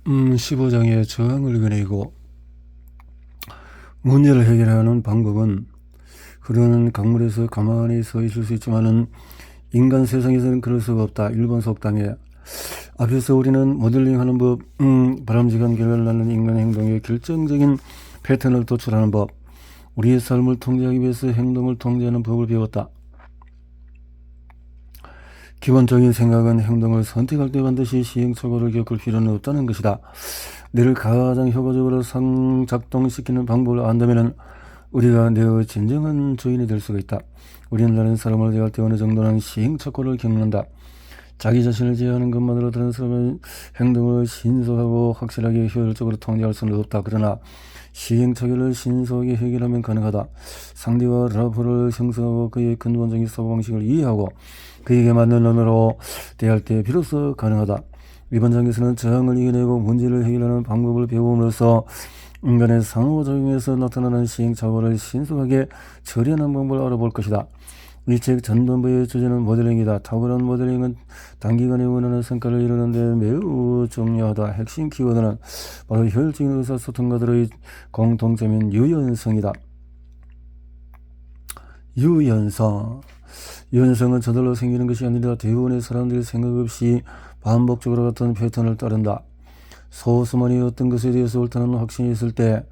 15장의 저항을 그리고 문제를 해결하는 방법은 흐르는 강물에서 가만히 서 있을 수 있지만은 인간 세상에서는 그럴 수가 없다. 일본 속담에 앞에서 우리는 모델링하는 법, 바람직한 결과를 낳는 인간 행동의 결정적인 패턴을 도출하는 법, 우리의 삶을 통제하기 위해서 행동을 통제하는 법을 배웠다. 기본적인 생각은 행동을 선택할 때 반드시 시행착오를 겪을 필요는 없다는 것이다. 뇌를 가장 효과적으로 상작동시키는 방법을 안다면 우리가 뇌의 진정한 주인이 될 수가 있다. 우리는 다른 사람을 대할 때 어느 정도는 시행착오를 겪는다. 자기 자신을 제어하는 것만으로 다른 사람의 행동을 신속하고 확실하게 효율적으로 통제할 수는 없다. 그러나 시행착오를 신속하게 해결하면 가능하다. 상대와 라포를 형성하고 그의 근본적인 사고방식을 이해하고 그에게 맞는 언어로 대할 때 비로소 가능하다. 이번 장에서는 저항을 이겨내고 문제를 해결하는 방법을 배움으로써 인간의 상호작용에서 나타나는 시행착오를 신속하게 처리하는 방법을 알아볼 것이다. 이 책 전반부의 주제는 모델링이다. 탁월한 모델링은 단기간에 원하는 성과를 이루는 데 매우 중요하다. 핵심 키워드는 바로 효율적인 의사소통가들의 공통점인 유연성이다. 유연성은 저절로 생기는 것이 아니라 대부분의 사람들이 생각 없이 반복적으로 같은 패턴을 따른다. 소수만이 어떤 것에 대해서 옳다는 확신이 있을 때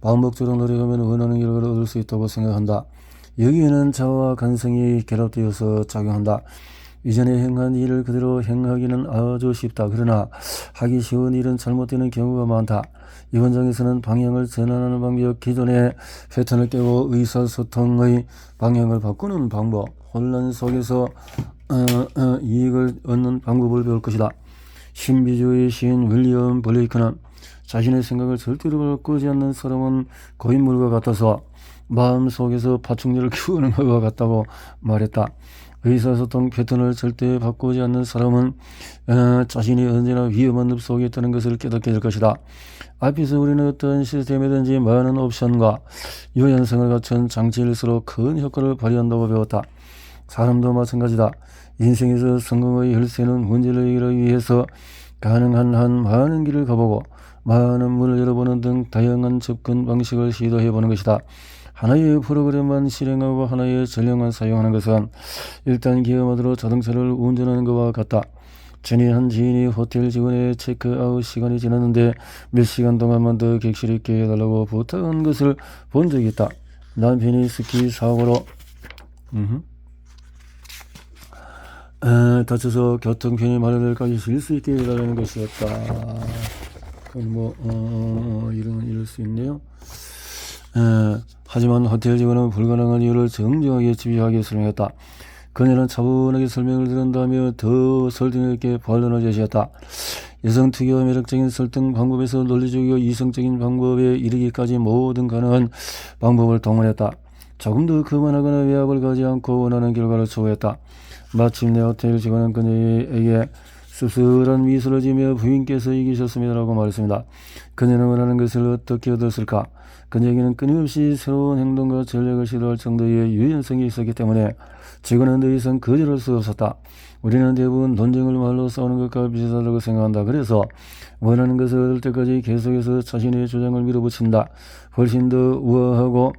반복적으로 노력하면 원하는 결과를 얻을 수 있다고 생각한다. 여기에는 자아와 간성이 결합되어서 작용한다. 이전에 행한 일을 그대로 행하기는 아주 쉽다. 그러나 하기 쉬운 일은 잘못되는 경우가 많다. 이번 장에서는 방향을 전환하는 방법, 기존의 패턴을 깨고 의사소통의 방향을 바꾸는 방법, 혼란 속에서 이익을 얻는 방법을 배울 것이다. 신비주의 시인 윌리엄 블레이크는 자신의 생각을 절대로 바꾸지 않는 사람은 고인물과 같아서 마음속에서 파충류를 키우는 것과 같다고 말했다. 의사소통 패턴을 절대 바꾸지 않는 사람은 자신이 언제나 위험한 늪 속에 있다는 것을 깨닫게 될 것이다. 앞에서 우리는 어떤 시스템이든지 많은 옵션과 유연성을 갖춘 장치일수록 큰 효과를 발휘한다고 배웠다. 사람도 마찬가지다. 인생에서 성공의 열쇠는 문제를 해결하기 위해서 가능한 한 많은 길을 가보고 많은 문을 열어보는 등 다양한 접근 방식을 시도해보는 것이다. 하나의 프로그램만 실행하고 하나의 전략만 사용하는 것은 1단계야말로 자동차를 운전하는 것과 같다. 전에 한 지인이 호텔 직원의 체크아웃 시간이 지났는데 몇 시간 동안만 더 객실 있게 해달라고 부탁한 것을 본 적이 있다. 남편이 스키 사고로 다쳐서 교통편이 마련될까지 쉴 수 있게 해달라는 것이었다. 이럴 수 있네요. 하지만 호텔 직원은 불가능한 이유를 정중하게 집요하게 설명했다. 그녀는 차분하게 설명을 들은 다음에 더 설득력 있게 반론을 제시했다. 여성 특유의 매력적인 설득 방법에서 논리적이고 이성적인 방법에 이르기까지 모든 가능한 방법을 동원했다. 조금 더 그만하거나 외압을 가지 않고 원하는 결과를 초구했다. 마침내 호텔 직원은 그녀에게 씁쓸한 미소를 지으며 부인께서 이기셨습니다라고 말했습니다. 그녀는 원하는 것을 어떻게 얻었을까? 그녀에게는 끊임없이 새로운 행동과 전략을 시도할 정도의 유연성이 있었기 때문에 직원은 더 이상 거절할 수 없었다. 우리는 대부분 논쟁을 말로 싸우는 것과 비슷하다고 생각한다. 그래서 원하는 것을 얻을 때까지 계속해서 자신의 주장을 밀어붙인다. 훨씬 더 우아하고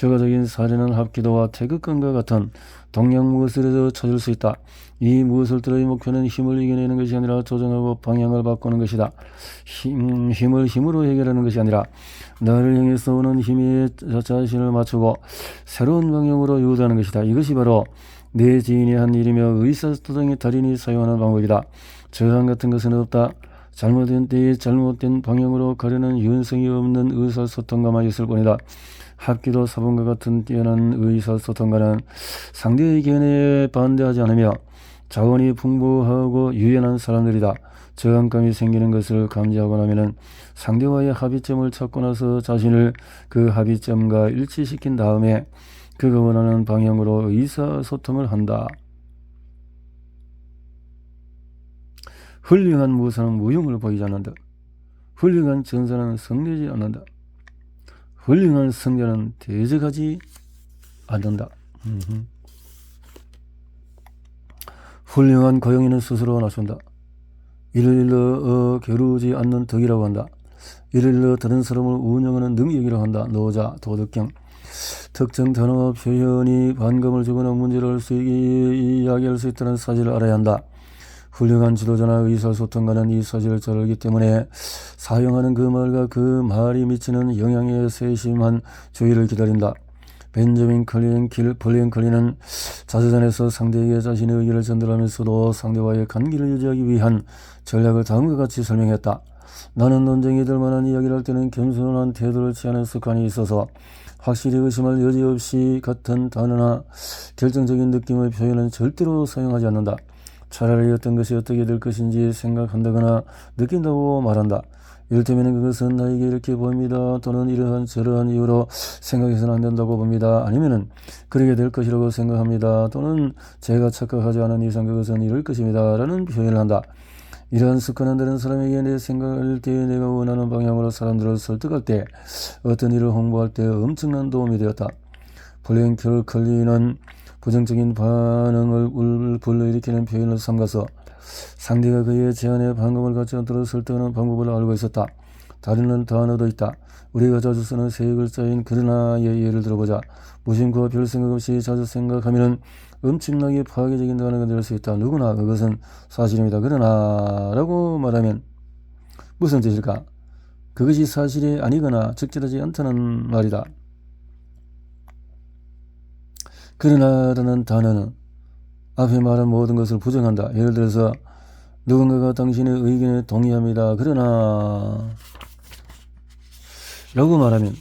효과적인 사례는 합기도와 태극권과 같은 동양 무엇을에도 찾을 수 있다. 이 무엇을들의 목표는 힘을 이겨내는 것이 아니라 조정하고 방향을 바꾸는 것이다. 힘을 힘으로 해결하는 것이 아니라 나를 향해서 오는 힘에 자신을 맞추고 새로운 방향으로 유도하는 것이다. 이것이 바로 내 지인이 한 일이며 의사소통의 달인이 사용하는 방법이다. 저항 같은 것은 없다. 잘못된 때에 잘못된 방향으로 가려는 유연성이 없는 의사소통가만 있을 뿐이다. 합기도 사본과 같은 뛰어난 의사소통가는 상대의 견해에 반대하지 않으며 자원이 풍부하고 유연한 사람들이다. 저항감이 생기는 것을 감지하고 나면 상대와의 합의점을 찾고 나서 자신을 그 합의점과 일치시킨 다음에 그가 원하는 방향으로 의사소통을 한다. 훌륭한 무사는 무용을 보이지 않는다. 훌륭한 전사는 성내지 않는다. 훌륭한 성자는 대적하지 않는다. 훌륭한 고용인은 스스로 나선다. 이를 일러 겨루지 않는 덕이라고 한다. 이를 일러 다른 사람을 운영하는 능력이라고 한다. 노자, 도덕경. 특정 단어와 표현이 반감을 주거나 문제를 이야기할 수 있다는 사실을 알아야 한다. 훌륭한 지도자나 의사소통가는 이 사실을 잘 알기 때문에 사용하는 그 말과 그 말이 미치는 영향에 세심한 주의를 기다린다. 벤저민 컬린은 자서전에서 상대에게 자신의 의견을 전달하면서도 상대와의 관계를 유지하기 위한 전략을 다음과 같이 설명했다. 나는 논쟁이 될 만한 이야기를 할 때는 겸손한 태도를 취하는 습관이 있어서 확실히 의심할 여지 없이 같은 단어나 결정적인 느낌의 표현은 절대로 사용하지 않는다. 차라리 어떤 것이 어떻게 될 것인지 생각한다거나 느낀다고 말한다. 이를테면 그것은 나에게 이렇게 보입니다. 또는 이러한 저러한 이유로 생각해서는 안 된다고 봅니다. 아니면은 그러게 될 것이라고 생각합니다. 또는 제가 착각하지 않은 이상 그것은 이럴 것입니다. 라는 표현을 한다. 이러한 습관은 다른 사람에게 내 생각을 때 내가 원하는 방향으로 사람들을 설득할 때 어떤 일을 홍보할 때 엄청난 도움이 되었다. 컬린은 부정적인 반응을 불러일으키는 표현을 삼가서 상대가 그의 제안에 반감을 갖지 않도록 설득하는 방법을 알고 있었다. 다른 단어도 있다. 우리가 자주 쓰는 세 글자인 그러나의 예를 들어보자. 무심코와 별 생각 없이 자주 생각하면 엄청나게 파괴적인 단어가 될 수 있다. 누구나 그것은 사실입니다. 그러나 라고 말하면 무슨 뜻일까? 그것이 사실이 아니거나 적절하지 않다는 말이다. 그러나라는 단어는 앞에 말한 모든 것을 부정한다. 예를 들어서 누군가가 당신의 의견에 동의합니다. 그러나 라고 말하면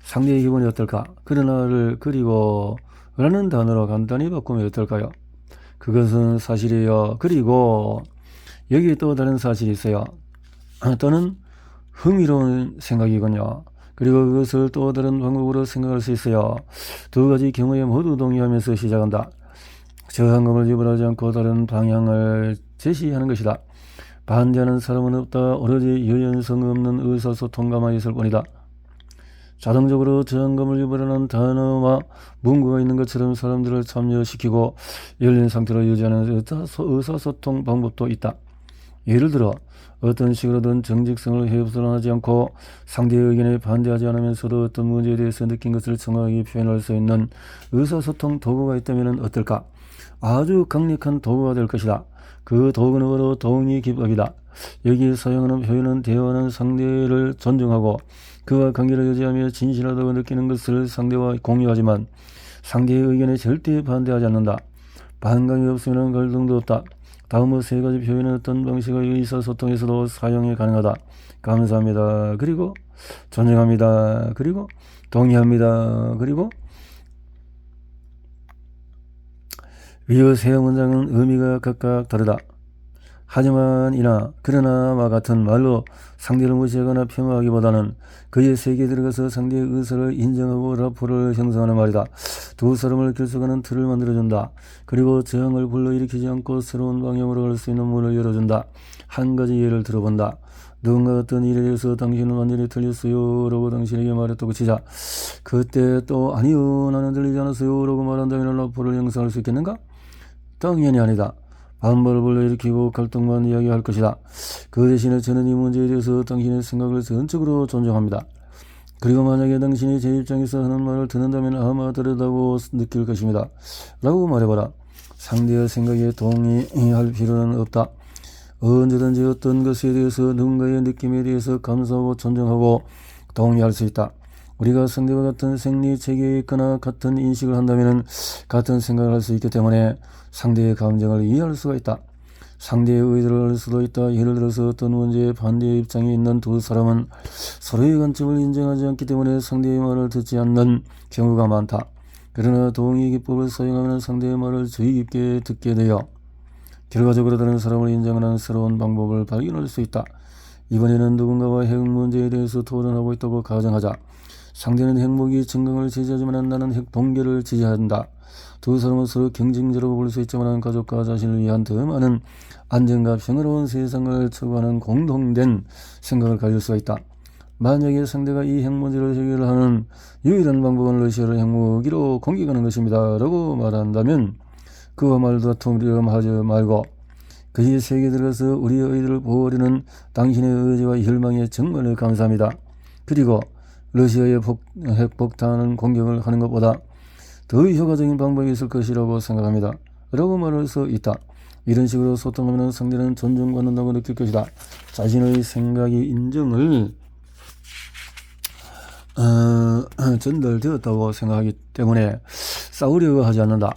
상대의 기분이 어떨까? 그러나를 그리고 라는 단어로 간단히 바꾸면 어떨까요? 그것은 사실이에요. 그리고 여기에 또 다른 사실이 있어요. 또는 흥미로운 생각이군요. 그리고 그것을 또 다른 방법으로 생각할 수 있어요. 두 가지 경우에 모두 동의하면서 시작한다. 저항감을 유발하지 않고 다른 방향을 제시하는 것이다. 반대하는 사람은 없다. 오로지 유연성 없는 의사소통가만 있을 뿐이다. 자동적으로 저항감을 유발하는 단어와 문구가 있는 것처럼 사람들을 참여시키고 열린 상태로 유지하는 의사소통 방법도 있다. 예를 들어 어떤 식으로든 정직성을 훼손하지 않고 상대의 의견에 반대하지 않으면서도 어떤 문제에 대해서 느낀 것을 정확하게 표현할 수 있는 의사소통 도구가 있다면 어떨까? 아주 강력한 도구가 될 것이다. 그 도구는 바로 동의 기법이다. 여기 사용하는 표현은 대화하는 상대를 존중하고 그와 관계를 유지하며 진실하다고 느끼는 것을 상대와 공유하지만 상대의 의견에 절대 반대하지 않는다. 반감이 없으면 갈등도 없다. 다음의 세 가지 표현은 어떤 방식의 의사소통에서도 사용이 가능하다. 감사합니다. 그리고 존중합니다. 그리고 동의합니다. 그리고 위의 세 문장은 의미가 각각 다르다. 하지만 이나 그러나와 같은 말로 상대를 무시하거나 폄하하기보다는 그의 세계에 들어가서 상대의 의사를 인정하고 라포를 형성하는 말이다. 두 사람을 결속하는 틀을 만들어준다. 그리고 저항을 불러일으키지 않고 새로운 방향으로 갈 수 있는 문을 열어준다. 한 가지 예를 들어본다. 누군가 어떤 일에 대해서 당신은 완전히 틀렸어요 라고 당신에게 말했다고 치자. 그때 또 아니요 나는 들리지 않았어요 라고 말한다면 라포를 형성할 수 있겠는가? 당연히 아니다. 반발을 불러일으키고 갈등만 이야기할 것이다. 그 대신에 저는 이 문제에 대해서 당신의 생각을 전적으로 존중합니다. 그리고 만약에 당신이 제 입장에서 하는 말을 듣는다면 아마 다르다고 느낄 것입니다. 라고 말해봐라. 상대의 생각에 동의할 필요는 없다. 언제든지 어떤 것에 대해서 누군가의 느낌에 대해서 감사하고 존중하고 동의할 수 있다. 우리가 상대와 같은 생리 체계에 있거나 같은 인식을 한다면 같은 생각을 할 수 있기 때문에 상대의 감정을 이해할 수가 있다. 상대의 의도를 알 수도 있다. 예를 들어서 어떤 문제에 반대의 입장에 있는 두 사람은 서로의 관점을 인정하지 않기 때문에 상대의 말을 듣지 않는 경우가 많다. 그러나 동의 기법을 사용하면 상대의 말을 주의 깊게 듣게 되어 결과적으로 다른 사람을 인정하는 새로운 방법을 발견할 수 있다. 이번에는 누군가와 핵 문제에 대해서 토론하고 있다고 가정하자. 상대는 핵무기 증강을 지지하지만 나는 핵 동결을 지지한다. 두 사람은 서로 경쟁자라고 볼 수 있지만 가족과 자신을 위한 더 많은 안정과 평화로운 세상을 추구하는 공동된 생각을 가질 수가 있다. 만약에 상대가 이 핵 문제를 해결하는 유일한 방법은 러시아를 핵무기로 공격하는 것입니다 라고 말한다면 그와 말다툼 하지 말고 그의 세계에 들어가서 우리의 의들을 보호하려는 당신의 의지와 혈망에 정말 감사합니다. 그리고 러시아의 핵폭탄 공격을 하는 것보다 더 효과적인 방법이 있을 것이라고 생각합니다. 라고 말할 수 있다. 이런 식으로 소통하면 상대는 존중받는다고 느낄 것이다. 자신의 생각이 인정을 전달되었다고 생각하기 때문에 싸우려고 하지 않는다.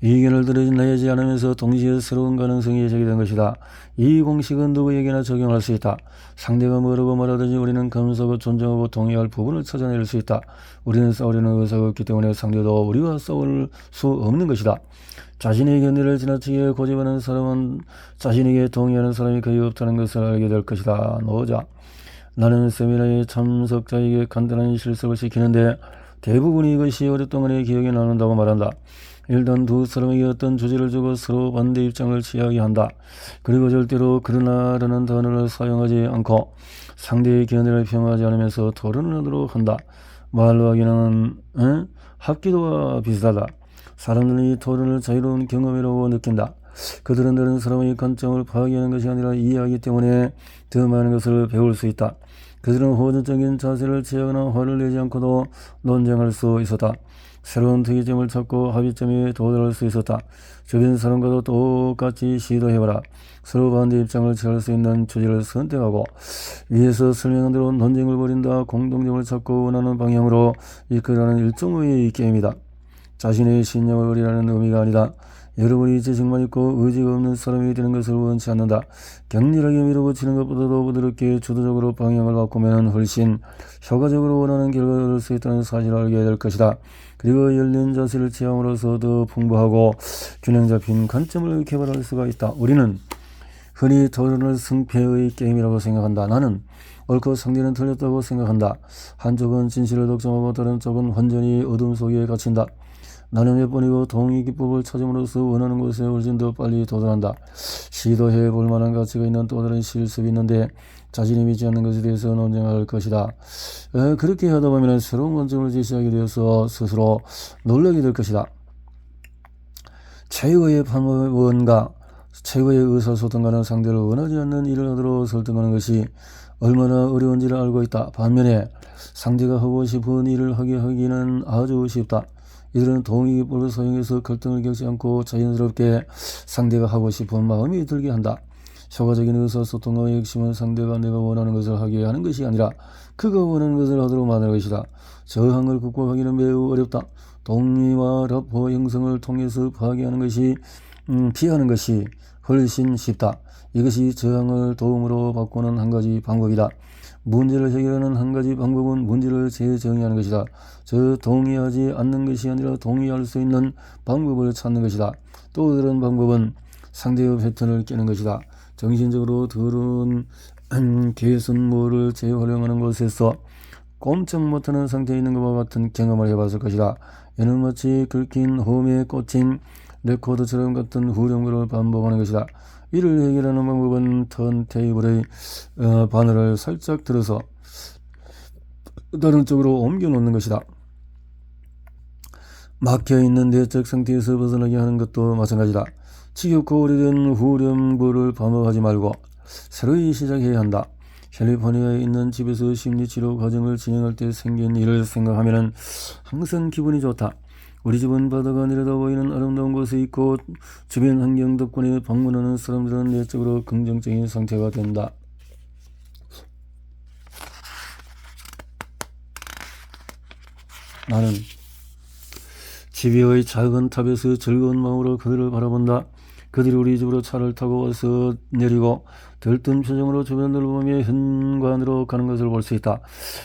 의견을 들어내지 않으면서 동시에 새로운 가능성이 제기된 것이다. 이 공식은 누구에게나 적용할 수 있다. 상대가 뭐라고 말하든지 우리는 감사하고 존중하고 동의할 부분을 찾아낼 수 있다. 우리는 싸우려는 의사가 없기 때문에 상대도 우리와 싸울 수 없는 것이다. 자신의 견해를 지나치게 고집하는 사람은 자신에게 동의하는 사람이 거의 없다는 것을 알게 될 것이다. 노자. 나는 세미나의 참석자에게 간단한 실습을 시키는데 대부분이 이것이 오랫동안의 기억에 남는다고 말한다. 일단 두 사람에게 어떤 주제를 주고 서로 반대 입장을 취하게 한다. 그리고 절대로 그러나라는 단어를 사용하지 않고 상대의 견해를 평하지 않으면서 토론을 하도록 한다. 말로 하기는 합기도와 비슷하다. 사람들은 이 토론을 자유로운 경험이라고 느낀다. 그들은 다른 사람의 관점을 파악하는 것이 아니라 이해하기 때문에 더 많은 것을 배울 수 있다. 그들은 호전적인 자세를 취하거나 화를 내지 않고도 논쟁할 수 있었다. 새로운 특이점을 찾고 합의점에 도달할 수 있었다. 주변 사람과도 똑같이 시도해봐라. 서로 반대 입장을 취할 수 있는 주제를 선택하고 위에서 설명한 대로 논쟁을 벌인다. 공동점을 찾고 원하는 방향으로 이끌어가는 일종의 게임이다. 자신의 신념을 버리라는 의미가 아니다. 여러분이 지식만 있고 의지가 없는 사람이 되는 것을 원치 않는다. 격렬하게 밀어붙이는 것보다도 부드럽게 주도적으로 방향을 바꾸면 훨씬 효과적으로 원하는 결과를 얻을 수 있다는 사실을 알게 될 것이다. 그리고 열린 자세를 취함으로써 더 풍부하고 균형 잡힌 관점을 개발할 수가 있다. 우리는 흔히 토론을 승패의 게임이라고 생각한다. 나는 옳고 상대는 틀렸다고 생각한다. 한쪽은 진실을 독점하고 다른 쪽은 완전히 어둠 속에 갇힌다. 나는 몇 번이고 동의 기법을 찾음으로써 원하는 곳에 훨씬 더 빨리 도달한다. 시도해 볼 만한 가치가 있는 또 다른 실습이 있는데 자신이 믿지 않는 것에 대해서 논쟁할 것이다. 그렇게 하다 보면 새로운 관점을 제시하게 되어서 스스로 놀라게 될 것이다. 최고의 방법은가 최고의 의사소통가는 상대를 원하지 않는 일을 하도록 설득하는 것이 얼마나 어려운지를 알고 있다. 반면에 상대가 하고 싶은 일을 하게 하기는 아주 쉽다. 이들은 동의기법을 사용해서 갈등을 겪지 않고 자연스럽게 상대가 하고 싶은 마음이 들게 한다. 효과적인 의사소통의 핵심은 상대가 내가 원하는 것을 하게 하는 것이 아니라 그가 원하는 것을 하도록 만드는 것이다. 저항을 극복하기는 매우 어렵다. 동의와 라포 형성을 통해서 파괴하는 것이 피하는 것이 훨씬 쉽다. 이것이 저항을 도움으로 바꾸는 한 가지 방법이다. 문제를 해결하는 한 가지 방법은 문제를 재정의하는 것이다. 동의하지 않는 것이 아니라 동의할 수 있는 방법을 찾는 것이다. 또 다른 방법은 상대의 패턴을 깨는 것이다. 정신적으로 더러운 개선물을 재활용하는 것에서 꼼짝 못하는 상태에 있는 것과 같은 경험을 해봤을 것이다. 이는 마치 긁힌 홈에 꽂힌 레코드처럼 같은 후렴구를 반복하는 것이다. 이를 해결하는 방법은 턴테이블의 바늘을 살짝 들어서 다른 쪽으로 옮겨 놓는 것이다. 막혀있는 내적 상태에서 벗어나게 하는 것도 마찬가지다. 지겹고 오래된 후렴구를 반복하지 말고 새로이 시작해야 한다. 캘리포니아에 있는 집에서 심리치료 과정을 진행할 때 생긴 일을 생각하면 항상 기분이 좋다. 우리 집은 바다가 내려다 보이는 아름다운 곳에 있고 주변 환경 덕분에 방문하는 사람들은 내적으로 긍정적인 상태가 된다. 나는 집의 작은 탑에서 즐거운 마음으로 그들을 바라본다. 그들이 우리 집으로 차를 타고 와서 내리고 들뜬 표정으로 주변을 보며 현관으로 가는 것을 볼 수 있다.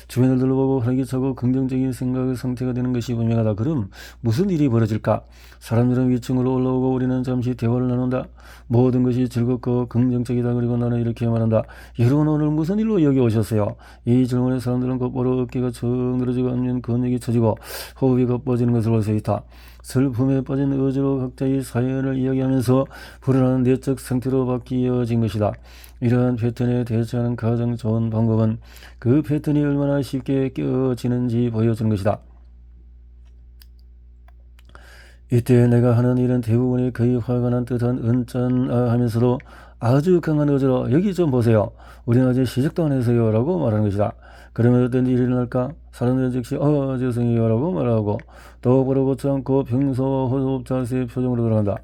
주변을 둘러보고 활기차고 긍정적인 생각의 상태가 되는 것이 분명하다. 그럼 무슨 일이 벌어질까? 사람들은 위층으로 올라오고 우리는 잠시 대화를 나눈다. 모든 것이 즐겁고 긍정적이다. 그리고 나는 이렇게 말한다. 여러분 오늘 무슨 일로 여기 오셨어요? 이 질문에 사람들은 곧바로 어깨가 척 늘어지고 앞면 근육이 처지고 호흡이 가빠지는 것을 볼 수 있다. 슬픔에 빠진 의지로 각자의 사연을 이야기하면서 불안한 내적 상태로 바뀌어진 것이다. 이러한 패턴에 대처하는 가장 좋은 방법은 그 패턴이 얼마나 쉽게 깨어지는지 보여주는 것이다. 이때 내가 하는 일은 대부분이 거의 화가 난 듯한 은짠하면서도 아주 강한 어조로 여기 좀 보세요. 우리는 아직 시작도 안 해서요 라고 말하는 것이다. 그러면 어떤 일이 일어날까? 사람들은 즉시 죄송해요 라고 말하고 또 보러보지 않고 평소 호흡 자세의 표정으로 돌아간다.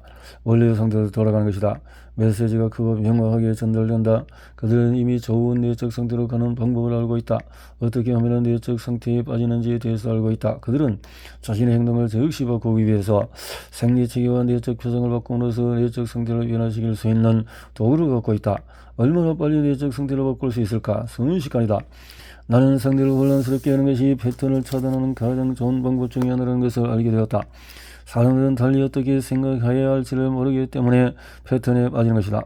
원래의 상태로 돌아가는 것이다. 메시지가 크고 명확하게 전달된다. 그들은 이미 좋은 내적 상태로 가는 방법을 알고 있다. 어떻게 하면 내적 상태에 빠지는지에 대해서 알고 있다. 그들은 자신의 행동을 즉시 바꾸기 위해서 생리체계와 내적 표정을 바꾸면서 내적 상태를 변화시킬 수 있는 도구를 갖고 있다. 얼마나 빨리 내적 상태를 바꿀 수 있을까? 순식간이다. 나는 상대를 혼란스럽게 하는 것이 패턴을 차단하는 가장 좋은 방법 중에 하나라는 것을 알게 되었다. 사람들은 달리 어떻게 생각해야 할지를 모르기 때문에 패턴에 빠지는 것이다.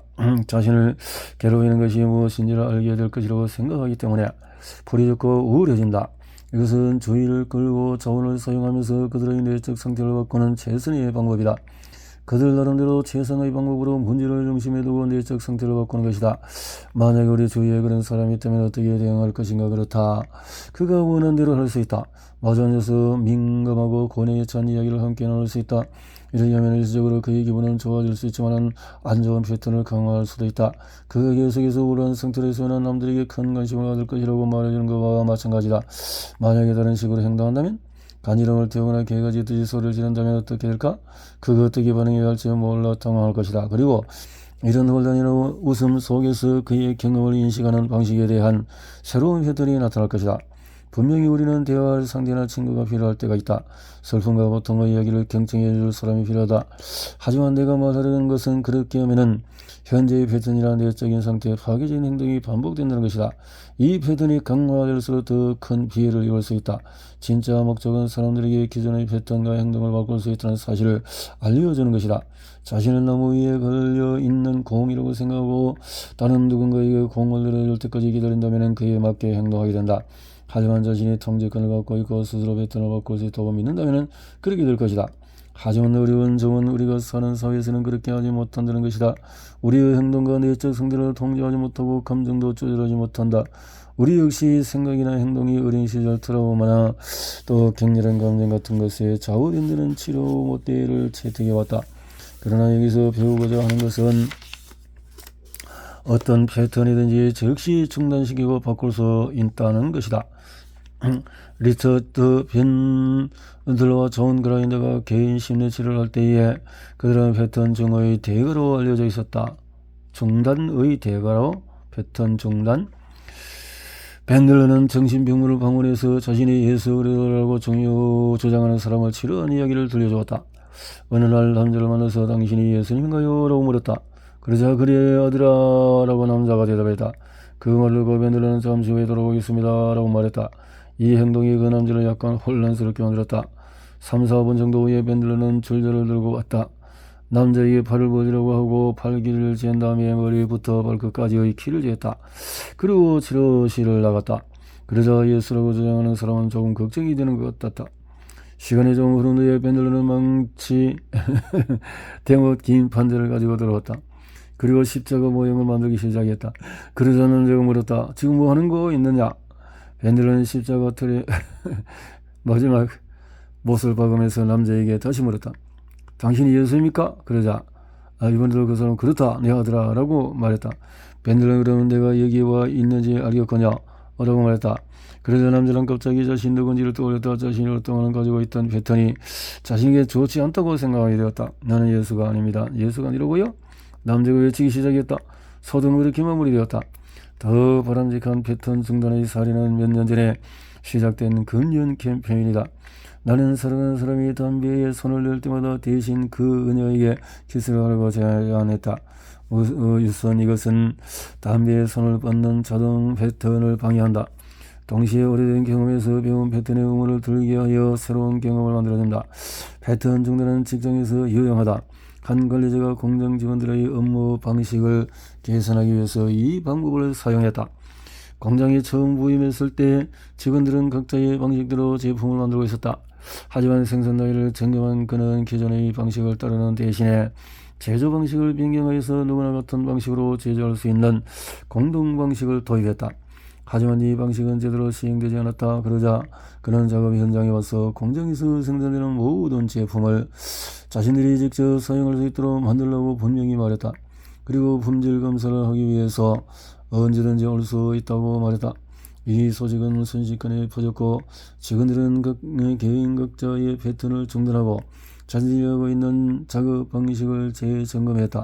자신을 괴롭히는 것이 무엇인지를 알게 될 것이라고 생각하기 때문에 불이 졌고 우울해진다. 이것은 주의를 끌고 자원을 사용하면서 그들의 내적 상태를 바꾸는 최선의 방법이다. 그들 나름대로 최선의 방법으로 문제를 중심에 두고 내적 상태를 바꾸는 것이다. 만약 우리 주위에 그런 사람이 있다면 어떻게 대응할 것인가? 그렇다. 그가 원하는 대로 할 수 있다. 마주 앉아서 민감하고 고뇌에 찬 이야기를 함께 나눌 수 있다. 이러려면 일시적으로 그의 기분은 좋아질 수 있지만 안 좋은 패턴을 강화할 수도 있다. 그가 계속해서 우울한 상태로 있으면 남들에게 큰 관심을 받을 것이라고 말해주는 것과 마찬가지다. 만약에 다른 식으로 행동한다면? 간지럼을 태우거나 개가 짖듯이 소리를 지른다면 어떻게 될까? 그가 어떻게 반응해야 할지 몰라 당황할 것이다. 그리고 이런 혼란이나 웃음 속에서 그의 경험을 인식하는 방식에 대한 새로운 패턴이 나타날 것이다. 분명히 우리는 대화할 상대나 친구가 필요할 때가 있다. 슬픔과 고통의 이야기를 경청해 줄 사람이 필요하다. 하지만 내가 말하려는 것은 그렇게 하면은 현재의 패턴이나 내적인 상태의 파괴적인 행동이 반복된다는 것이다. 이 패턴이 강화될수록 더 큰 피해를 입을 수 있다. 진짜 목적은 사람들에게 기존의 패턴과 행동을 바꿀 수 있다는 사실을 알려주는 것이다. 자신은 나무 위에 걸려 있는 공이라고 생각하고 다른 누군가에게 공을 내려줄 때까지 기다린다면 그에 맞게 행동하게 된다. 하지만 자신이 통제권을 갖고 있고 스스로 패턴을 바꿀 수 있다고 믿는다면 그렇게 될 것이다. 하지만 어려운 점은 우리가 사는 사회에서는 그렇게 하지 못한다는 것이다. 우리의 행동과 내적 상태를 통제하지 못하고 감정도 조절하지 못한다. 우리 역시 생각이나 행동이 어린 시절 트라우마나 또 격렬한 감정 같은 것에 좌우된다는 치료 모델을 채택해왔다. 그러나 여기서 배우고자 하는 것은 어떤 패턴이든지 즉시 중단시키고 바꿀 수 있다는 것이다. 리처드 벤들러와 존 그라인더가 개인 심리치료를 할 때에 그들은 패턴 증오의 대가로 알려져 있었다. 중단의 대가로 패턴 중단. 벤들러는 정신병원을 방문해서 자신이 예수 그리스도라고 주장하는 사람을 치료한 이야기를 들려주었다. 어느 날 남자를 만나서 당신이 예수님인가요? 라고 물었다. 그러자 그래 아들아 라고 남자가 대답했다. 그 말을 듣고 벤들러는 잠시 후에 돌아오겠습니다 라고 말했다. 이 행동이 그 남자를 약간 혼란스럽게 만들었다. 3, 4분 정도 후에 벤들러는 줄자를 들고 왔다. 남자에게 팔을 보지라고 하고 팔길을 잰 다음에 머리부터 발끝까지의 키를 재었다. 그리고 치료실을 나갔다. 그러자 예수라고 주장하는 사람은 조금 걱정이 되는 것 같았다. 시간이 좀 흐른 후에 벤들러는 망치 대못 긴 판자를 가지고 들어왔다. 그리고 십자가 모형을 만들기 시작했다. 그러자 남자가 물었다. 지금 뭐 하는 거 있느냐? 벤들러는 십자가 틀에 마지막 못을 박으면서 남자에게 다시 물었다. 당신이 예수입니까? 그러자 이번에도 그 사람은 그렇다 내 아들아 라고 말했다. 벤들러는 그러면 내가 여기 와 있는지 알겠거냐? 라고 말했다. 그러자 남자는 갑자기 자신 누군지를 떠올렸다. 자신이 오랫동안 가지고 있던 패턴이 자신에게 좋지 않다고 생각하게 되었다. 나는 예수가 아닙니다. 예수가 아니라고요? 남자가 외치기 시작했다. 소동은 그렇게 마무리되었다. 더 바람직한 패턴 중단의 사례는 몇 년 전에 시작된 근년 캠페인이다. 나는 사랑하는 사람이 담배에 손을 낼 때마다 대신 그 은혜에게 키스를 하려고 제안했다. 우선 이것은 담배에 손을 뻗는 자동 패턴을 방해한다. 동시에 오래된 경험에서 배운 패턴의 의문을 들게 하여 새로운 경험을 만들어낸다. 패턴 중단은 직장에서 유용하다. 한 관리자가 공장 직원들의 업무 방식을 개선하기 위해서 이 방법을 사용했다. 공장에 처음 부임했을 때 직원들은 각자의 방식대로 제품을 만들고 있었다. 하지만 생산 나이를 점검한 그는 기존의 방식을 따르는 대신에 제조 방식을 변경하여서 누구나 같은 방식으로 제조할 수 있는 공동 방식을 도입했다. 하지만 이 방식은 제대로 시행되지 않았다. 그러자 그는 작업 현장에 와서 공장에서 생산되는 모든 제품을 자신들이 직접 사용할 수 있도록 만들라고 분명히 말했다. 그리고 품질 검사를 하기 위해서 언제든지 올 수 있다고 말했다. 이 소식은 순식간에 퍼졌고 직원들은 개인 각자의 패턴을 중단하고 자신들이 하고 있는 작업 방식을 재점검했다.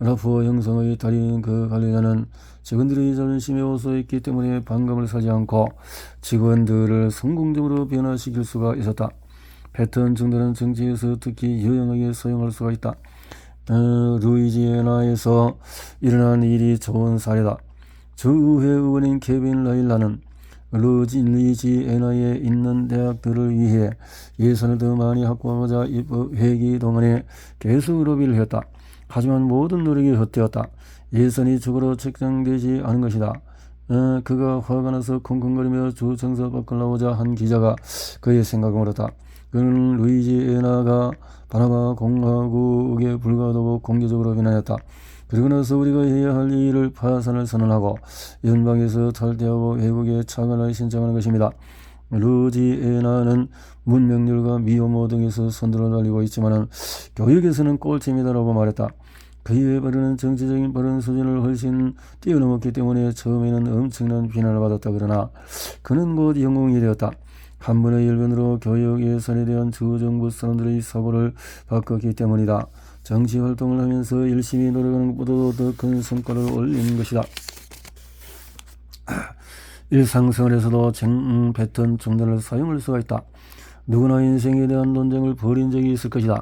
라포 형성의 달인 그 관리자는 직원들의 자존심에 호소했기 때문에 반감을 사지 않고 직원들을 성공적으로 변화시킬 수가 있었다. 패턴 중단은 정치에서 특히 유용하게 사용할 수가 있다. 루이지애나에서 일어난 일이 좋은 사례다. 주의회 의원인 케빈 라일라는 루이지애나에 있는 대학들을 위해 예산을 더 많이 확보하고자 입법 회기 동안에 계속 로비를 했다. 하지만 모든 노력이 헛되었다. 예산이 적으로 책정되지 않은 것이다. 그가 화가 나서 쿵쿵거리며 주청서 밖을 나오자 한 기자가 그의 생각을 물었다. 그는 루이지애나가 바나마 공화국에 불과하다고 공개적으로 비난했다. 그리고 나서 우리가 해야 할 일을 파산을 선언하고 연방에서 탈퇴하고 외국에 차관을 신청하는 것입니다. 루이지애나는 문명률과 미호모 등에서 선두를 달리고 있지만 교육에서는 꼴찌입니다라고 말했다. 그의 발언은 정치적인 발언 수준을 훨씬 뛰어넘었기 때문에 처음에는 엄청난 비난을 받았다. 그러나 그는 곧 영웅이 되었다. 한 번의 일변으로 교육 예산에 대한 주정부 사람들의 사고를 바꿨기 때문이다. 정치 활동을 하면서 열심히 노력하는 것보다도 더 큰 성과를 올리는 것이다. 일상생활에서도 패턴 중단을 사용할 수가 있다. 누구나 인생에 대한 논쟁을 벌인 적이 있을 것이다.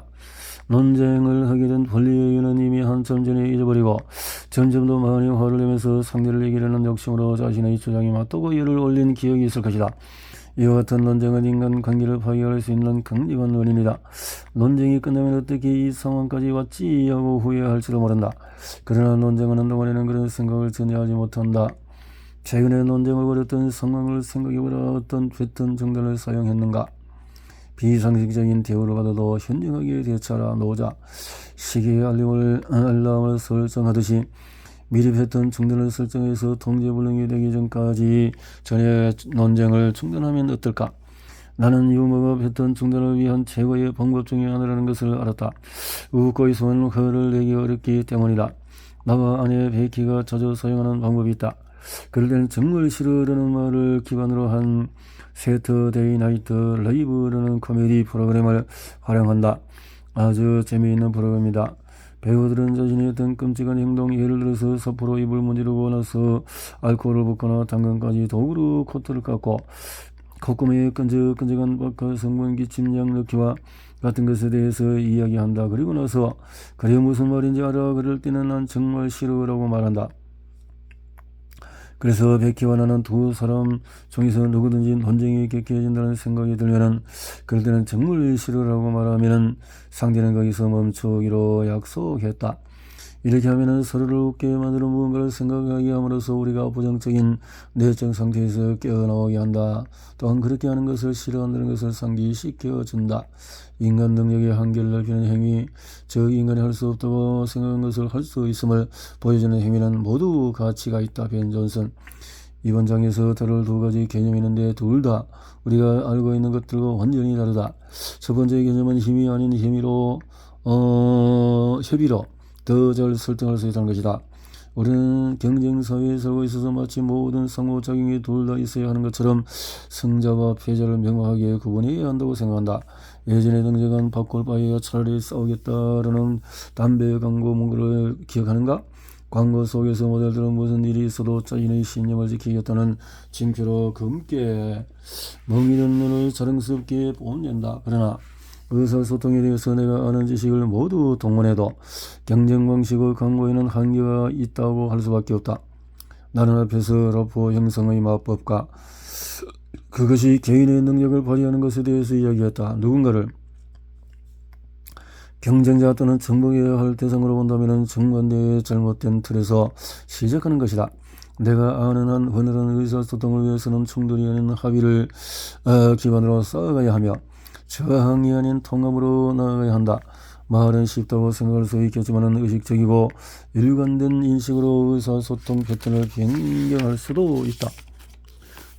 논쟁을 하게 된 권리의 이유는 이미 한참 전에 잊어버리고 점점 더 많이 화를 내면서 상대를 이기려는 욕심으로 자신의 주장에 맞다고 열을 올린 기억이 있을 것이다. 이와 같은 논쟁은 인간관계를 파괴할 수 있는 강력한 원인이다. 논쟁이 끝나면 어떻게 이 상황까지 왔지 하고 후회할지도 모른다. 그러나 논쟁을 하는 동안에는 그런 생각을 전혀 하지 못한다. 최근에 논쟁을 벌였던 상황을 생각해보라. 어떤 패턴 중단을 사용했는가? 비상식적인 대우를 받아도 현명하게 대처하라. 노자 시계의 알람을 설정하듯이 미리 패턴 중단을 설정해서 통제불능이 되기 전에 논쟁을 중단하면 어떨까? 나는 유머가 패턴 중단을 위한 최고의 방법 중에 하나라는 것을 알았다. 웃고 있으면 화를 내기 어렵기 때문이다. 나와 아내 베키가 자주 사용하는 방법이 있다. 그럴 때는 정말 싫어라는 말을 기반으로 한 세터데이 나이트 라이브라는 코미디 프로그램을 활용한다. 아주 재미있는 프로그램이다. 배우들은 자신의 어떤 끔찍한 행동, 예를 들어서 사포로 입을 문지르고 나서 알코올을 붓거나 당근까지 도구로 코트를 깎고 콧구멍에 끈적끈적한 박하 성분기 침약 넣기와 같은 것에 대해서 이야기한다. 그리고 나서 그래 무슨 말인지 알아? 그럴 때는 난 정말 싫어라고 말한다. 그래서 베키와 나는 두 사람 중에서 누구든지 논쟁이 격해진다는 생각이 들면은 그럴 때는 정말 싫어라고 말하면은 상대는 거기서 멈추기로 약속했다. 이렇게 하면은 서로를 웃게 만드는 무언가를 생각하게 함으로써 우리가 부정적인 내적 상태에서 깨어나오게 한다. 또한 그렇게 하는 것을 싫어한다는 것을 상기시켜준다. 인간 능력의 한계를 넓히는 행위, 즉 인간이 할 수 없다고 생각한 것을 할 수 있음을 보여주는 행위는 모두 가치가 있다. 벤 존슨. 이번 장에서 다룰 두 가지 개념이 있는데 둘 다 우리가 알고 있는 것들과 완전히 다르다. 첫 번째 개념은 힘이 아닌 협의로 더 잘 설득할 수 있다는 것이다. 우리는 경쟁사회에 살고 있어서 마치 모든 상호작용이 둘 다 있어야 하는 것처럼 승자와 패자를 명확하게 구분해야 한다고 생각한다. 예전에 등장한 밥골바위가 차라리 싸우겠다라는 담배 광고 문구를 기억하는가? 광고 속에서 모델들은 무슨 일이 있어도 자신의 신념을 지키겠다는 징표로 검게 멍이든 눈을 자랑스럽게 뽐낸다. 그러나 의사소통에 대해서 내가 아는 지식을 모두 동원해도 경쟁 방식의 광고에는 한계가 있다고 할 수밖에 없다. 나는 앞에서 러포 형성의 마법과 그것이 개인의 능력을 발휘하는 것에 대해서 이야기했다. 누군가를 경쟁자 또는 정복해야 할 대상으로 본다면 정반대의 잘못된 틀에서 시작하는 것이다. 내가 아는 한 원활한 의사소통을 위해서는 충돌이 아닌 합의를 기반으로 쌓아가야 하며 저항이 아닌 통합으로 나아가야 한다. 말은 쉽다고 생각할 수 있겠지만 의식적이고 일관된 인식으로 의사소통 패턴을 변경할 수도 있다.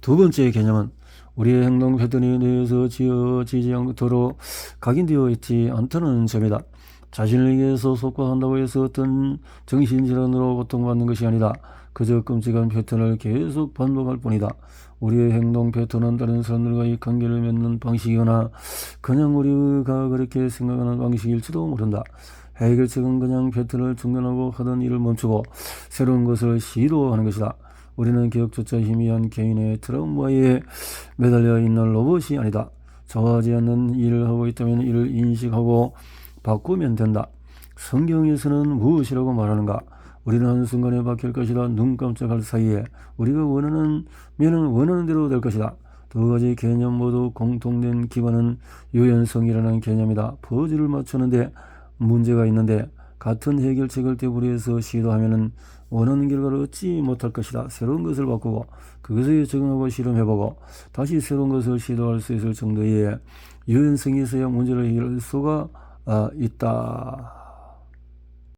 두 번째 개념은 우리의 행동 패턴에 대해서 지어지지 않도록 각인되어 있지 않다는 점이다. 자신에게 소속화한다고 해서 어떤 정신질환으로 고통받는 것이 아니다. 그저 끔찍한 패턴을 계속 반복할 뿐이다. 우리의 행동 패턴은 다른 사람들과의 관계를 맺는 방식이거나 그냥 우리가 그렇게 생각하는 방식일지도 모른다. 해결책은 그냥 패턴을 중단하고 하던 일을 멈추고 새로운 것을 시도하는 것이다. 우리는 기억조차 희미한 개인의 트라우마에 매달려 있는 로봇이 아니다. 좋아하지 않는 일을 하고 있다면 이를 인식하고 바꾸면 된다. 성경에서는 무엇이라고 말하는가? 우리는 한순간에 바뀔 것이다. 눈 깜짝할 사이에 우리가 원하는 대로 될 것이다. 두 가지 개념 모두 공통된 기반은 유연성이라는 개념이다. 퍼즐을 맞추는데 문제가 있는데 같은 해결책을 되풀이해서 시도하면 원하는 결과를 얻지 못할 것이다. 새로운 것을 바꾸고 그것에 적응하고 실험해보고 다시 새로운 것을 시도할 수 있을 정도의 유연성이 있어야 문제를 해결할 수가 있다.